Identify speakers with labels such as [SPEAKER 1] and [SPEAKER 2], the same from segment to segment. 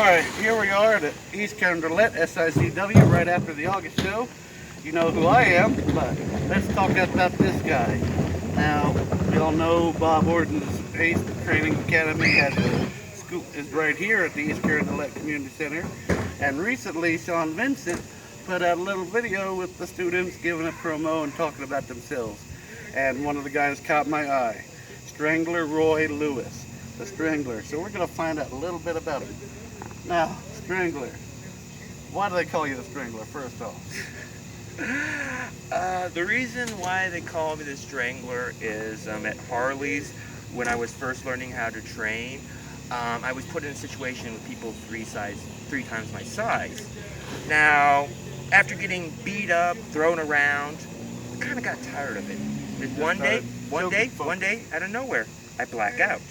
[SPEAKER 1] Alright, here we are at East Roulette, SICW, right after the August show. You know who I am, but let's talk about this guy. Now, you all know Bob Orton's Ace Training Academy has a school is right here at the East Roulette Community Center. And recently, Sean Vincent put out a little video with the students giving a promo and talking about themselves. And one of the guys caught my eye, Strangler Roy Lewis, the Strangler. So we're going to find out a little bit about him. Now, Strangler, why do they call you the Strangler, first off?
[SPEAKER 2] The reason why they call me the Strangler is at Harley's, when I was first learning how to train, I was put in a situation with people three times my size. Now, after getting beat up, thrown around, I kind of got tired of it. And one day, out of nowhere, I black out.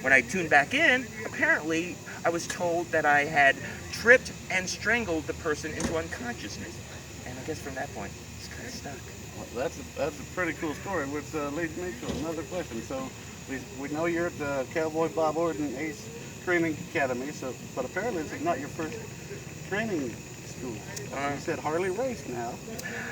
[SPEAKER 2] When I tuned back in, apparently I was told that I had tripped and strangled the person into unconsciousness. And I guess from that point, it's kind of stuck.
[SPEAKER 1] Well, that's a pretty cool story, which leads me to another question. So we know you're at the Cowboy Bob Orton Ace Training Academy, but apparently this is not your first training school. You said Harley Race now.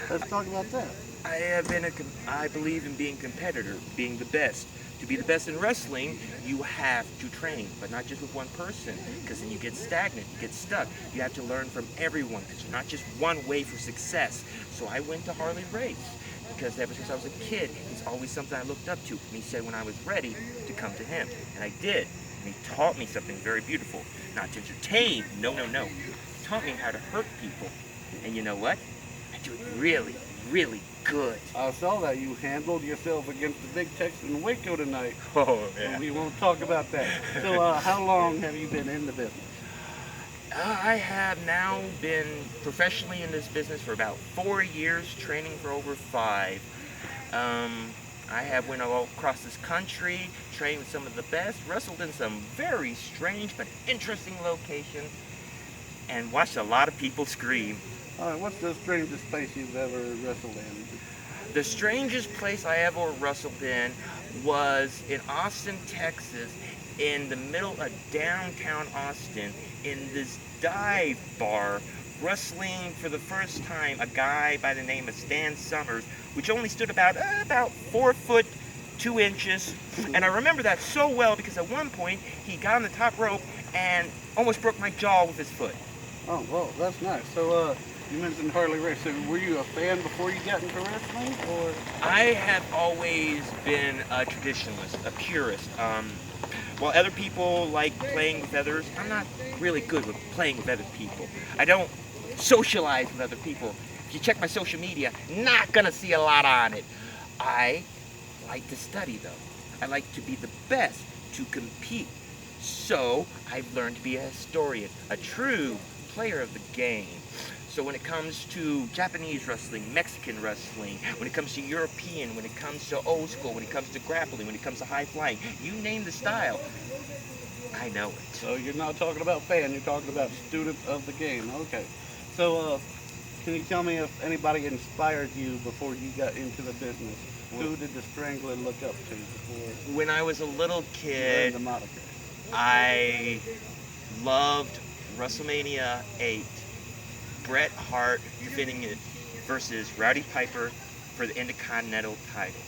[SPEAKER 1] Let's talk about that.
[SPEAKER 2] I believe in being a competitor, being the best. To be the best in wrestling, you have to train, but not just with one person, because then you get stagnant, you get stuck. You have to learn from everyone, because there's not just one way for success. So I went to Harley Race, because ever since I was a kid, he's always something I looked up to. And he said when I was ready to come to him, and I did. And he taught me something very beautiful, not to entertain, no. He taught me how to hurt people. And you know what? I do it really, really good.
[SPEAKER 1] I saw that you handled yourself against the big Texan in Waco tonight.
[SPEAKER 2] Oh, yeah.
[SPEAKER 1] So we won't talk about that. So how long have you been in the business?
[SPEAKER 2] I have now been professionally in this business for about 4 years, training for over 5. I have went all across this country, trained with some of the best, wrestled in some very strange but interesting locations, and watched a lot of people scream.
[SPEAKER 1] All right, what's the strangest place you've ever wrestled in?
[SPEAKER 2] The strangest place I ever wrestled in was in Austin, Texas, in the middle of downtown Austin, in this dive bar, wrestling for the first time a guy by the name of Stan Summers, which only stood about 4 foot 2 inches. And I remember that so well because at one point he got on the top rope and almost broke my jaw with his foot.
[SPEAKER 1] Oh, well, that's nice. So, you mentioned Harley Race. So were you a fan before you got into wrestling, or?
[SPEAKER 2] I have always been a traditionalist, a purist. While other people like playing with others, I'm not really good with playing with other people. I don't socialize with other people. If you check my social media, not gonna see a lot on it. I like to study though. I like to be the best, to compete. So I've learned to be a historian, a true player of the game. So when it comes to Japanese wrestling, Mexican wrestling, when it comes to European, when it comes to old school, when it comes to grappling, when it comes to high flying, you name the style, I know it.
[SPEAKER 1] So you're not talking about fan, you're talking about student of the game. Okay. So can you tell me if anybody inspired you before you got into the business? Who did the Strangler look up to before?
[SPEAKER 2] When I was a little kid,
[SPEAKER 1] the moniker?
[SPEAKER 2] I loved WrestleMania 8. Bret Hart defending it versus Rowdy Piper for the Intercontinental title.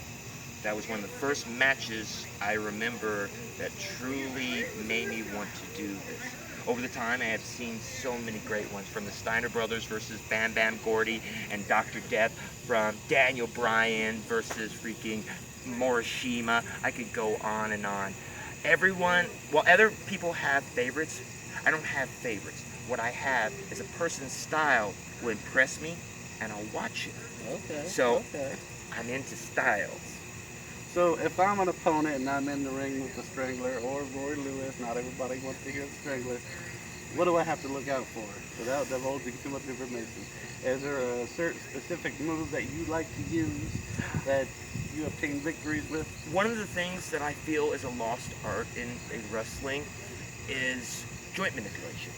[SPEAKER 2] That was one of the first matches I remember that truly made me want to do this. Over the time, I have seen so many great ones, from the Steiner Brothers versus Bam Bam Gordy and Dr. Death, from Daniel Bryan versus freaking Morishima. I could go on and on. Everyone, while other people have favorites, I don't have favorites. What I have is a person's style will impress me, and I'll watch it.
[SPEAKER 1] Okay.
[SPEAKER 2] So, I'm into styles.
[SPEAKER 1] So if I'm an opponent and I'm in the ring with the Strangler or Roy Lewis, not everybody wants to hear the Strangler, what do I have to look out for without divulging too much information? Is there a certain specific move that you like to use that you obtain victories with?
[SPEAKER 2] One of the things that I feel is a lost art in wrestling is joint manipulation.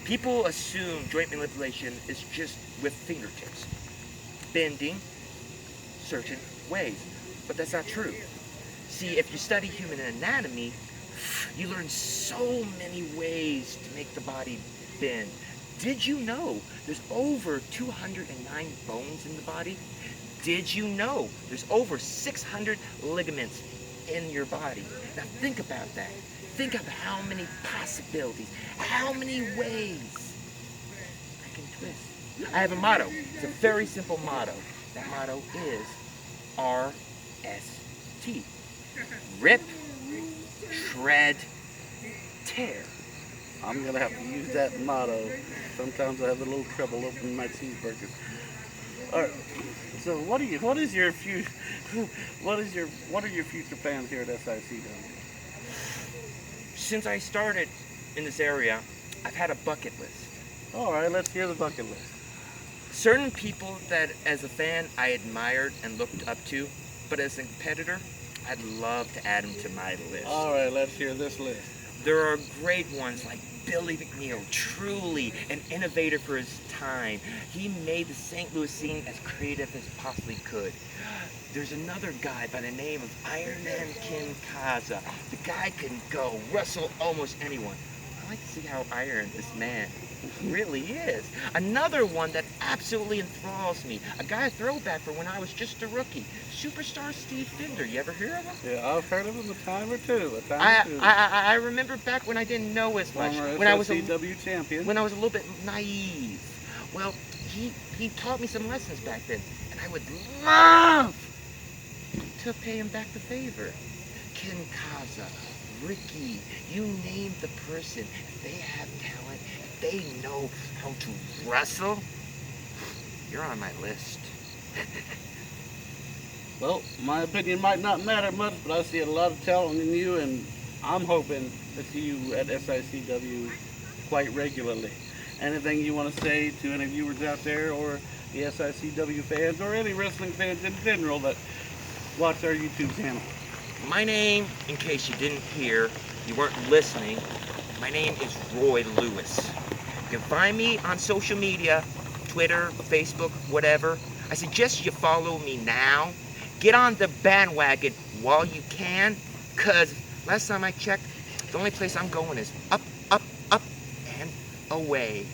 [SPEAKER 2] People assume joint manipulation is just with fingertips, bending certain ways, but that's not true. See, if you study human anatomy, you learn so many ways to make the the body bend? Did you know there's over 209 bones in the body? Did you know there's over 600 ligaments in your body? Now think about that. Think of how many possibilities, how many ways I can twist. I have a motto. It's a very simple motto. That motto is RST. Rip, shred, tear.
[SPEAKER 1] I'm gonna have to use that motto. Sometimes I have a little trouble opening my cheeseburgers. All right. So what are your future plans here at SICW?
[SPEAKER 2] Since I started in this area, I've had a bucket list.
[SPEAKER 1] All right, let's hear the bucket list.
[SPEAKER 2] Certain people that as a fan I admired and looked up to, but as a competitor, I'd love to add them to my list.
[SPEAKER 1] All right, let's hear this list.
[SPEAKER 2] There are great ones like Billy McNeil, truly an innovator for his time. He made the St. Louis scene as creative as possibly could. There's another guy by the name of Iron Man Ken Kaza. The guy can go wrestle almost anyone. I like to see how iron this man really is. Another one that absolutely enthralls me, a guy throwback for when I was just a rookie, Superstar Steve Fender. You ever hear of him?
[SPEAKER 1] Yeah, I've heard of him a time or two.
[SPEAKER 2] I remember back when I didn't know as much.
[SPEAKER 1] Former
[SPEAKER 2] When I was
[SPEAKER 1] SICW champion.
[SPEAKER 2] when I was a little bit naive. Well, he taught me some lessons back then, and I would love to pay him back the favor. Ken Kaza, Ricky, you name the person. If they have talent, if they know how to wrestle, you're on my list.
[SPEAKER 1] Well, my opinion might not matter much, but I see a lot of talent in you, and I'm hoping to see you at SICW quite regularly. Anything you want to say to any viewers out there, or the SICW fans, or any wrestling fans in general that watch our YouTube channel?
[SPEAKER 2] My name, in case you didn't hear, you weren't listening, my name is Roy Lewis. You can find me on social media, Twitter, Facebook, whatever. I suggest you follow me now. Get on the bandwagon while you can, because last time I checked, the only place I'm going is up, up, up, and away.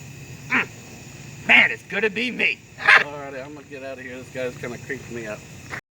[SPEAKER 2] Man, it's gonna be me.
[SPEAKER 1] Alrighty, I'm gonna get out of here. This guy's kind of creeping me out.